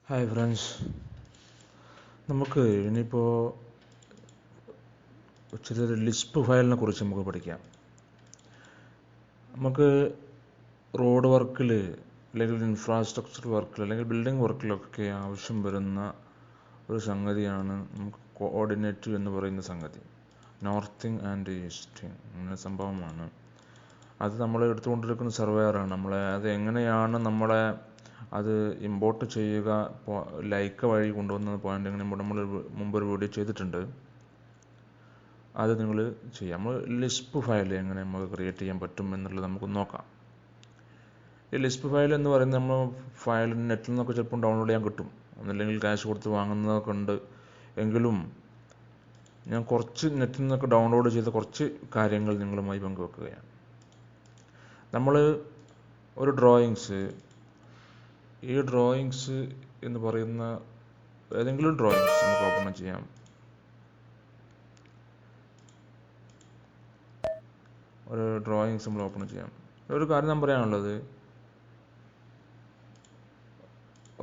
Hi friends, നമുക്ക് ഇനിയിപ്പോൾ ചെറിയൊരു ലിസ്പ് ഫയലിനെ കുറിച്ച് നമുക്ക് പഠിക്കാം. നമുക്ക് റോഡ് വർക്കിൽ അല്ലെങ്കിൽ ഇൻഫ്രാസ്ട്രക്ചർ വർക്കിൽ അല്ലെങ്കിൽ ബിൽഡിംഗ് വർക്കിലൊക്കെ ആവശ്യം വരുന്ന ഒരു സംഗതിയാണ് നമുക്ക് കോഓർഡിനേറ്റ് എന്ന് പറയുന്ന സംഗതി. നോർത്തിങ് ആൻഡ് ഈസ്റ്റിങ് അങ്ങനെ സംഭവമാണ്. അത് നമ്മൾ എടുത്തുകൊണ്ടിരിക്കുന്ന സർവേയറാണ്. അത് എങ്ങനെയാണ് അത് ഇമ്പോർട്ട് ചെയ്യുക, ലൈക്ക വഴി കൊണ്ടുവന്ന പോയിന്റ് എങ്ങനെ നമ്മൾ മുമ്പൊരു വീഡിയോ ചെയ്തിട്ടുണ്ട്. അത് നിങ്ങൾ ചെയ്യാം. നമ്മൾ ലിസ്പ് ഫയൽ എങ്ങനെ നമുക്ക് ക്രിയേറ്റ് ചെയ്യാൻ പറ്റും എന്നുള്ളത് നമുക്ക് നോക്കാം. ഈ ലിസ്പ് ഫയൽ എന്ന് പറയുന്നത് നമ്മൾ ഫയൽ നെറ്റിൽ നിന്നൊക്കെ ചിലപ്പോൾ ഡൗൺലോഡ് ചെയ്യാൻ കിട്ടും, ഒന്നല്ലെങ്കിൽ ക്യാഷ് കൊടുത്ത് വാങ്ങുന്നതൊക്കെ ഉണ്ട്. എങ്കിലും ഞാൻ കുറച്ച് നെറ്റിൽ നിന്നൊക്കെ ഡൗൺലോഡ് ചെയ്ത കുറച്ച് കാര്യങ്ങൾ നിങ്ങളുമായി പങ്കുവെക്കുകയാണ്. നമ്മൾ ഒരു ഈ ഡ്രോയിങ്സ് എന്ന് പറയുന്ന ഏതെങ്കിലും ഡ്രോയിങ്സ് നമുക്ക് ഓപ്പൺ ചെയ്യാം. ഒരു കാര്യം ഞാൻ പറയാനുള്ളത്,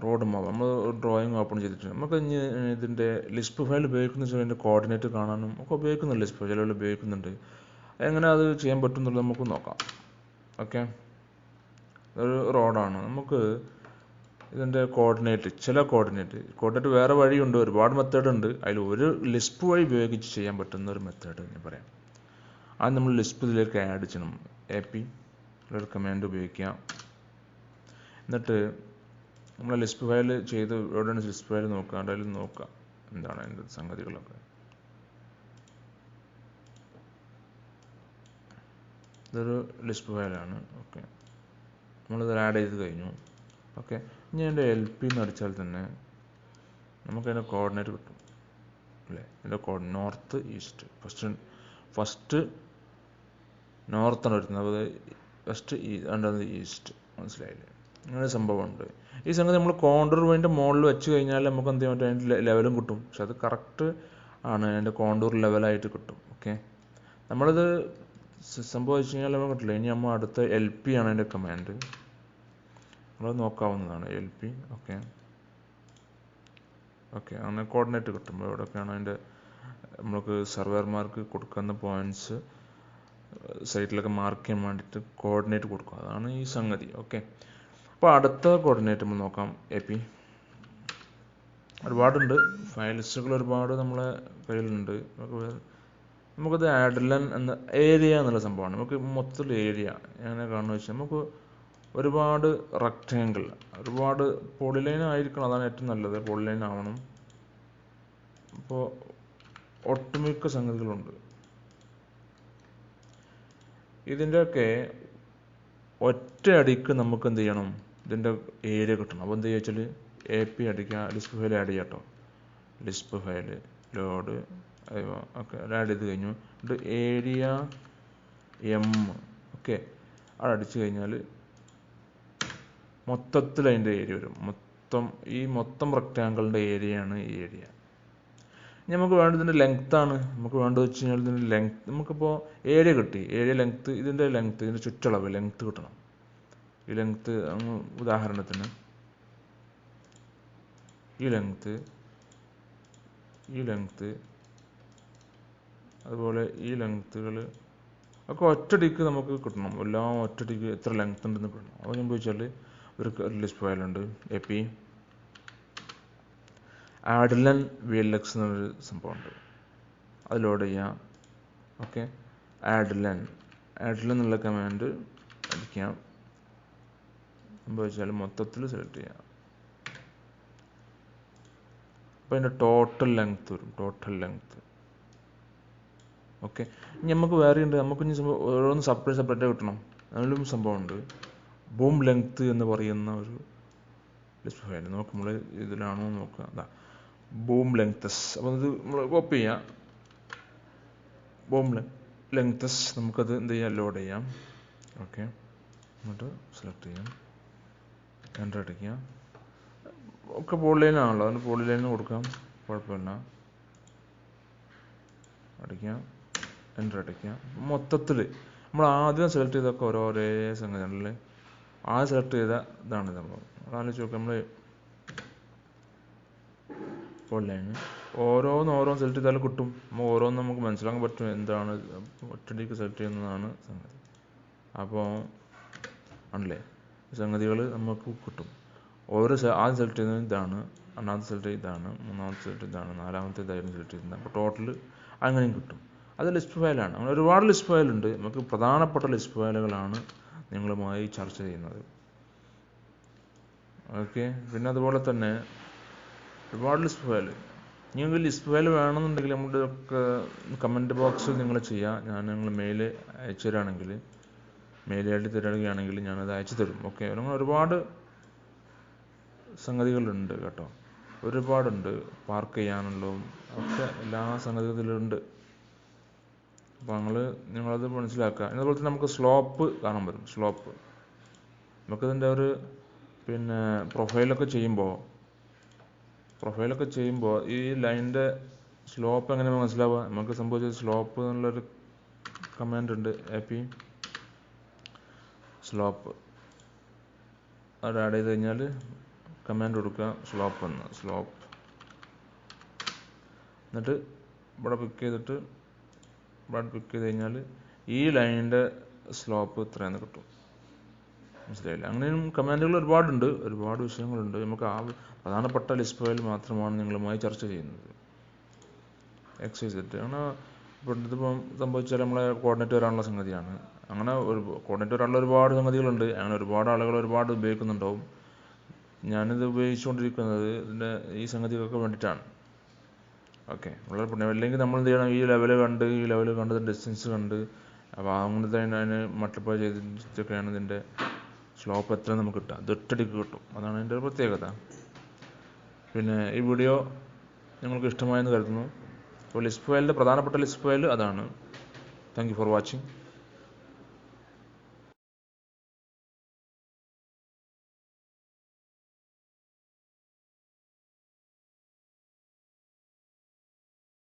റോഡ് മാപ്പ് നമ്മൾ ഡ്രോയിങ് ഓപ്പൺ ചെയ്തിട്ടുണ്ട്. നമുക്ക് ഇനി ഇതിൻ്റെ ലിസ്പ് ഫയൽ ഉപയോഗിക്കുന്ന വെച്ചാൽ അതിൻ്റെ കോർഡിനേറ്റ് കാണാനും ഒക്കെ ഉപയോഗിക്കുന്നുണ്ട്. ലിസ്പ് ഫയൽ ഉപയോഗിക്കുന്നുണ്ട്. എങ്ങനെ അത് ചെയ്യാൻ പറ്റും എന്നുള്ളത് നമുക്ക് നോക്കാം. ഓക്കെ, ഒരു റോഡാണ്. നമുക്ക് ഇതിൻ്റെ കോർഡിനേറ്റ് വേറെ വഴിയുണ്ട്, ഒരുപാട് മെത്തേഡ് ഉണ്ട്. അതിൽ ഒരു ലിസ്പ് വഴി ഉപയോഗിച്ച് ചെയ്യാൻ പറ്റുന്ന ഒരു മെത്തേഡ് ഞാൻ പറയാം. അത് നമ്മൾ ലിസ്പ് ഇതിലേക്ക് ആഡ് ചെയ്യണം. AP ഒരു കമാൻഡ് ഉപയോഗിക്കാം. എന്നിട്ട് നമ്മൾ ലിസ്പ് ഫയൽ ചെയ്ത് എവിടെയാണ് ലിസ്പ് ഫയൽ നോക്കുക, അതിൽ നോക്കുക എന്താണ് അതിൻ്റെ സംഗതികളൊക്കെ. ഇതൊരു ലിസ്പ് ഫയലാണ്. ഓക്കെ, നമ്മളിത് ആഡ് ചെയ്ത് കഴിഞ്ഞു. ഓക്കെ, ഇനി അതിൻ്റെ LP എന്ന് അടിച്ചാൽ തന്നെ നമുക്കതിൻ്റെ കോർഡിനേറ്റ് കിട്ടും അല്ലേ. അതിൻ്റെ നോർത്ത് ഈസ്റ്റ്, ഫസ്റ്റ് നോർത്താണ് വരുന്നത്, അത് ഫസ്റ്റ് രണ്ടാമത് ഈസ്റ്റ്. മനസ്സിലായില്ലേ? അങ്ങനെ സംഭവമുണ്ട്. ഈ സംഗതി നമ്മൾ കോണ്ടൂർ അതിൻ്റെ മുകളിൽ വെച്ച് കഴിഞ്ഞാൽ നമുക്ക് എന്ത് ചെയ്യാൻ പറ്റും, അതിൻ്റെ ലെവലും കിട്ടും. പക്ഷെ അത് കറക്റ്റ് ആണ്, അതിൻ്റെ കോണ്ടൂർ ലെവലായിട്ട് കിട്ടും. ഓക്കെ, നമ്മളിത് സംഭവിച്ചു കഴിഞ്ഞാൽ നമുക്ക് കിട്ടില്ല. ഇനി നമ്മൾ അടുത്ത LP ആണ് അതിൻ്റെ കമാൻഡ്, നമ്മൾ നോക്കാവുന്നതാണ്. LP. ഓക്കെ, അങ്ങനെ കോർഡിനേറ്റ് കിട്ടുമ്പോൾ എവിടെയൊക്കെയാണ് അതിൻ്റെ നമ്മൾക്ക് സർവേർമാർക്ക് കൊടുക്കുന്ന പോയിൻറ്റ്സ് സൈറ്റിലൊക്കെ മാർക്ക് ചെയ്യാൻ വേണ്ടിയിട്ട് കോർഡിനേറ്റ് കൊടുക്കുക. അതാണ് ഈ സംഗതി. ഓക്കെ, അപ്പോൾ അടുത്ത കോർഡിനേറ്റ് നമ്മൾ നോക്കാം. AP ഒരുപാടുണ്ട്, ഫയൽസുകൾ ഒരുപാട് നമ്മളെ കയ്യിലുണ്ട്. നമുക്കത് ആഡ്ലൻ എന്ന ഏരിയ എന്നുള്ള സംഭവമാണ്. നമുക്ക് മൊത്തത്തിൽ ഏരിയ എങ്ങനെ കാണുന്നത് വെച്ചാൽ, നമുക്ക് ഒരുപാട് റെക്റ്റാങ്കിൾ, ഒരുപാട് പോളിലൈൻ ആയിരിക്കണം, അതാണ് ഏറ്റവും നല്ലത്. പോളിലൈൻ ആവണം. അപ്പോൾ ഒട്ടുമിക്ക സംഗതികളുണ്ട്. ഇതിൻ്റെയൊക്കെ ഒറ്റ അടിക്ക് നമുക്ക് എന്ത് ചെയ്യണം, ഇതിൻ്റെ ഏരിയ കിട്ടണം. അപ്പോൾ എന്ത് ചെയ്യുക വെച്ചാൽ AP അടിക്കുക, ലിസ്പ് ഫയൽ ആഡ് ചെയ്യാം കേട്ടോ. Lisp file load okay add ചെയ്ത് കഴിഞ്ഞു. Area M. ഓക്കെ, അത് അടിച്ചു കഴിഞ്ഞാൽ മൊത്തത്തിൽ അതിൻ്റെ ഏരിയ വരും. മൊത്തം റെക്റ്റാങ്കിളിൻ്റെ ഏരിയയാണ് ഈ ഏരിയ. ഇനി നമുക്ക് വേണ്ടത് ഇതിൻ്റെ ലെങ്ത്താണ്. നമുക്ക് വേണ്ടത് വെച്ച് കഴിഞ്ഞാൽ ഇതിൻ്റെ ലെങ്ത്, നമുക്കിപ്പോൾ ഏരിയ കിട്ടി, ഏരിയ ലെങ്ത്ത്, ഇതിൻ്റെ ചുറ്റളവ് ലെങ്ത്ത് കിട്ടണം. ഈ ലെങ്ത്ത് ഉദാഹരണത്തിന് ഈ ലെങ്ത്ത് അതുപോലെ ഈ ലെങ്ത്തുകൾ ഒക്കെ ഒറ്റടിക്ക് നമുക്ക് കിട്ടണം. എല്ലാം ഒറ്റടിക്ക് എത്ര ലെങ്ത് ഉണ്ടെന്ന് കിട്ടണം. അപ്പോൾ ഞാൻ ചോദിച്ചാൽ ഒരു ലിസ്റ്റ് ഫയലുണ്ട്, AP ആഡ്ലൻ VLX എന്നൊരു സംഭവമുണ്ട്, അത് ലോഡ് ചെയ്യാം. ഓക്കെ, ആഡ്ലൻ എന്നുള്ള കമാൻഡ് അടിക്കാം. സംഭവിച്ചാൽ മൊത്തത്തിൽ സെലക്ട് ചെയ്യാം. അപ്പോൾ അതിൻ്റെ ടോട്ടൽ ലെങ്ത് വരും. ഓക്കെ, ഇനി നമുക്ക് വേറെ ഉണ്ട്. നമുക്ക് ഇനി ഓരോന്ന് സെപ്പറേറ്റ് കിട്ടണം. അതിലും സംഭവമുണ്ട്. ബൂം ലെങ്ത് എന്ന് പറയുന്ന ഒരു ലിസ്റ്റ് ഫയൽ. നമ്മൾ ഇതിലാണോ നോക്കുക, അതാ ബൂം ലെങ്തസ്. അപ്പോൾ ഇത് നമ്മൾ കോപ്പി ചെയ്യാം. ബൂം ലെങ്തസ് നമുക്കത് എന്ത് ചെയ്യാം, ലോഡ് ചെയ്യാം. ഓക്കെ, എന്നിട്ട് സെലക്ട് ചെയ്യാം, എൻ്റർ അടിക്കാം. ഒക്കെ പോളിലൈനാണല്ലോ, അതിന് പോളിലൈന് കൊടുക്കാം, കുഴപ്പമില്ല. അടിക്കാം, എൻ്റർ അടിക്കാം. മൊത്തത്തിൽ നമ്മൾ ആദ്യം സെലക്ട് ചെയ്തൊക്കെ ഒരേ സംഗതികളിൽ ആദ്യം സെലക്ട് ചെയ്ത ഇതാണ് സംഭവം. ആലോചിച്ച് നോക്കാം. നമ്മൾ ലൈൻ ഓരോന്ന് സെലക്ട് ചെയ്താൽ കിട്ടും. ഓരോന്ന് നമുക്ക് മനസ്സിലാക്കാൻ പറ്റും എന്താണ് ഒറ്റയടിക്ക് സെലക്ട് ചെയ്യുന്നതാണ് സംഗതി. അപ്പോൾ ആണല്ലേ സംഗതികൾ നമുക്ക് കിട്ടും. ആദ്യം സെലക്ട് ചെയ്യുന്നത് ഇതാണ്, രണ്ടാമത്തെ സെലക്ട് ഇതാണ്, മൂന്നാമത്തെ സെലക്ട് ഇതാണ്, നാലാമത്തെ ഇതായിരുന്നു സെലക്ട് ചെയ്യുന്നത്. അപ്പോൾ ടോട്ടൽ അങ്ങനെയും കിട്ടും. അത് ലിസ്റ്റ് ഫയലാണ്. അങ്ങനെ ഒരുപാട് ലിസ്റ്റ് ഫയലുണ്ട്. നമുക്ക് പ്രധാനപ്പെട്ട ലിസ്റ്റ് ഫയലുകളാണ് നിങ്ങളുമായി ചർച്ച ചെയ്യുന്നത്. ഓക്കെ. പിന്നെ അതുപോലെ തന്നെ ഒരുപാട് ലിസ്റ്റ് ഫയൽ. നിങ്ങൾക്ക് ലിസ്റ്റ് ഫയൽ വേണമെന്നുണ്ടെങ്കിൽ നമ്മുടെ കമൻറ്റ് ബോക്സിൽ നിങ്ങൾ ചെയ്യുക. നിങ്ങൾ മെയിൽ അയച്ചു തരാണെങ്കിൽ, മെയിൽ ഐ ഡി തരികയാണെങ്കിൽ ഞാനത് അയച്ചു തരും. ഓക്കെ. അങ്ങനെ ഒരുപാട് സംഗതികളുണ്ട് കേട്ടോ. ഒരുപാടുണ്ട്. പാർക്ക് ചെയ്യാനുള്ളതും ഒക്കെ എല്ലാ സംഗതികളിലുണ്ട്. അപ്പോൾ നിങ്ങളത് മനസ്സിലാക്കുക. അതുപോലെ തന്നെ നമുക്ക് സ്ലോപ്പ് കാണാൻ പറ്റും. സ്ലോപ്പ് നമുക്കിതിൻ്റെ ഒരു പ്രൊഫൈലൊക്കെ ചെയ്യുമ്പോൾ ഈ ലൈനിൻ്റെ സ്ലോപ്പ് എങ്ങനെ മനസ്സിലാവുക? നമുക്ക് സംഭവിച്ചത് സ്ലോപ്പ് എന്നുള്ളൊരു കമാൻഡ് ഉണ്ട്. API സ്ലോപ്പ് അത് ആഡ് ചെയ്ത് കഴിഞ്ഞാൽ കമാൻഡ് കൊടുക്കുക സ്ലോപ്പ്. എന്നിട്ട് ഇവിടെ പിക്ക് ചെയ്ത് കഴിഞ്ഞാൽ ഈ ലൈനിൻ്റെ സ്ലോപ്പ് ഇത്രയെന്ന് കിട്ടും. മനസ്സിലായില്ല? അങ്ങനെയും കമാൻഡുകൾ ഒരുപാടുണ്ട്. ഒരുപാട് വിഷയങ്ങളുണ്ട്. നമുക്ക് പ്രധാനപ്പെട്ട ലിസ്റ്റ് ഫയൽ മാത്രമാണ് നിങ്ങളുമായി ചർച്ച ചെയ്യുന്നത്. XYZ അങ്ങനെ ഇതിപ്പം സംഭവിച്ചാൽ നമ്മളെ കോർഡിനേറ്റ് വരാനുള്ള സംഗതിയാണ്. അങ്ങനെ കോർഡിനേറ്റ് വരാനുള്ള ഒരുപാട് സംഗതികളുണ്ട്. അങ്ങനെ ഒരുപാട് ആളുകൾ ഒരുപാട് ഉപയോഗിക്കുന്നുണ്ടാവും. ഞാനിത് ഉപയോഗിച്ചുകൊണ്ടിരിക്കുന്നത് ഈ സംഗതികൾക്ക് വേണ്ടിയിട്ടാണ്. ഓക്കെ. വളരെ പുണ്യം. അല്ലെങ്കിൽ നമ്മൾ എന്ത് ചെയ്യണം? ഈ ലെവൽ കണ്ട് ഡിസ്റ്റൻസ് കണ്ട് അപ്പോൾ അങ്ങനത്തെ അതിന് മൾട്ടിപ്ലൈ ചെയ്തിട്ടൊക്കെയാണ് ഇതിൻ്റെ സ്ലോപ്പ് എത്ര നമുക്ക് കിട്ടുക. ഇത് ഒറ്റയടിക്ക് കിട്ടും. അതാണ് അതിൻ്റെ ഒരു പ്രത്യേകത. പിന്നെ ഈ വീഡിയോ നിങ്ങൾക്ക് ഇഷ്ടമായെന്ന് കരുതുന്നു. അപ്പോൾ ലിസ്റ്റ് ഫയലിൻ്റെ പ്രധാനപ്പെട്ട ലിസ്റ്റ് ഫയൽ അതാണ്. Thank you for watching.